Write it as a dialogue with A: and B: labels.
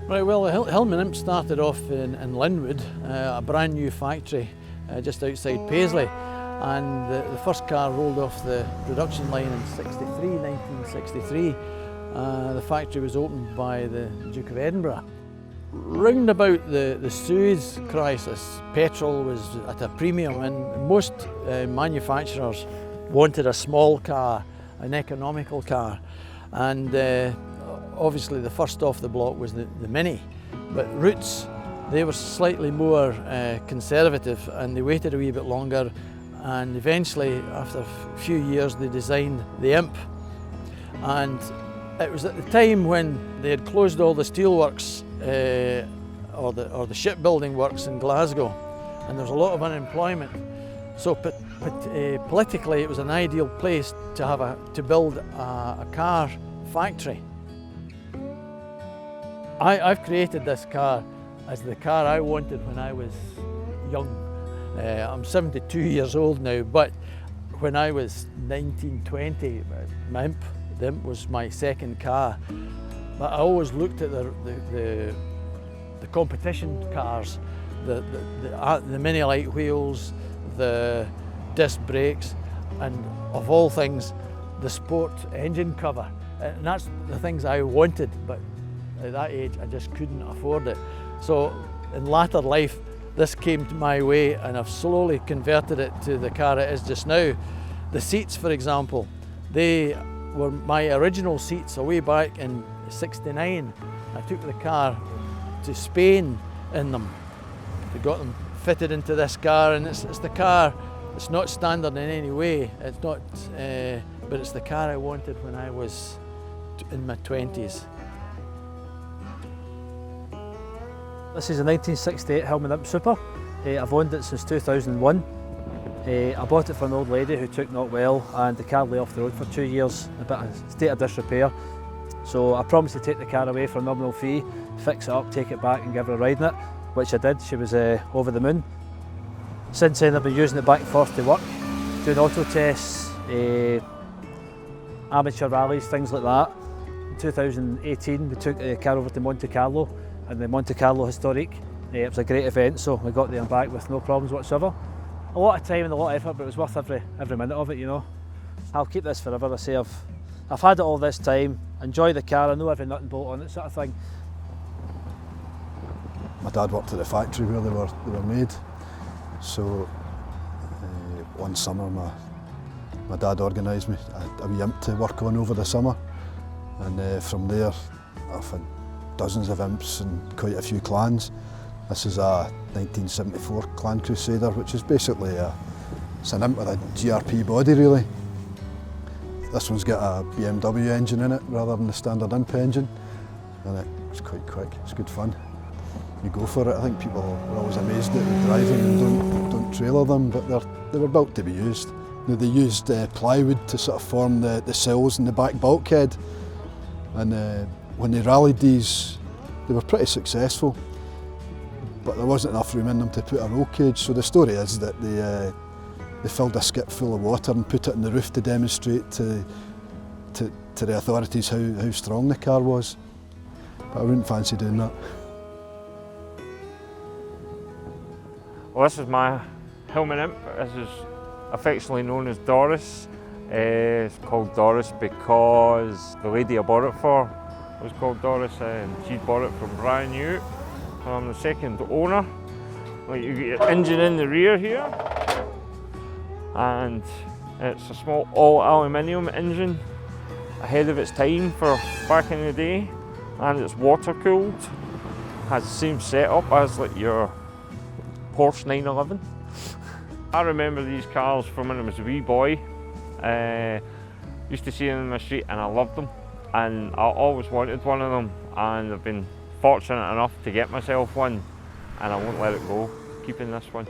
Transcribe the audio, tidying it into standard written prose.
A: Right, well, the Hillman Imp started off in Linwood, a brand new factory just outside Paisley, and the first car rolled off the production line in 1963. The factory was opened by the Duke of Edinburgh. Round about the Suez crisis, petrol was at a premium, and most manufacturers wanted a small car, an economical car, and obviously the first off the block was the Mini, but Roots, they were slightly more conservative, and they waited a wee bit longer, and eventually after a few years they designed the Imp. And it was at the time when they had closed all the steelworks or the shipbuilding works in Glasgow, and there was a lot of unemployment. So politically it was an ideal place to build a car factory. I've created this car as the car I wanted when I was young. I'm 72 years old now, but when I was 19, 20, the Imp was my second car. But I always looked at the competition cars, the mini light wheels, the disc brakes, and of all things, the sport engine cover. And that's the things I wanted, but at that age I just couldn't afford it. So in latter life this came to my way, and I've slowly converted it to the car it is just now. The seats, for example, they were my original seats way back in '69. I took the car to Spain in them. We got them fitted into this car, and it's the car. It's not standard in any way. It's not, but it's the car I wanted when I was in my 20s. This is a 1968 Hillman Imp Super. I've owned it since 2001. I bought it from an old lady who took not well, and the car lay off the road for 2 years, a bit of state of disrepair. So I promised to take the car away for a nominal fee, fix it up, take it back and give her a ride in it, which I did. She was over the moon. Since then I've been using it back and forth to work, doing auto tests, amateur rallies, things like that. In 2018 we took the car over to Monte Carlo, and the Monte Carlo Historique. It was a great event, so we got there and back with no problems whatsoever. A lot of time and a lot of effort, but it was worth every minute of it, you know. I'll keep this forever. I say I've had it all this time, enjoy the car, I know every nut and bolt on it, sort of thing.
B: My dad worked at the factory where they were made, so one summer my dad organised me a wee Imp to work on over the summer, and from there I've had dozens of Imps and quite a few clans. This is a 1974 Clan Crusader, which is basically it's an Imp with a GRP body really. This one's got a BMW engine in it rather than the standard Imp engine, and it's quite quick, it's good fun. You go for it. I think people are always amazed at the driving and don't trailer them, but they were built to be used. Now, they used plywood to sort of form the sills and the back bulkhead, and when they rallied these, they were pretty successful, but there wasn't enough room in them to put a roll cage. So the story is that they filled a skip full of water and put it on the roof to demonstrate to the authorities how strong the car was. But I wouldn't fancy doing that.
C: Well, this is my Hillman Imp. This is affectionately known as Doris. It's called Doris because the lady I bought it for was called Doris, and she bought it from brand new. And I'm the second owner. Like, you get your engine in the rear here, and it's a small all aluminium engine, ahead of its time for back in the day, and it's water cooled. Has the same setup as like your Porsche 911. I remember these cars from when I was a wee boy. Used to see them in the street and I loved them, and I always wanted one of them, and I've been fortunate enough to get myself one, and I won't let it go, keeping this one.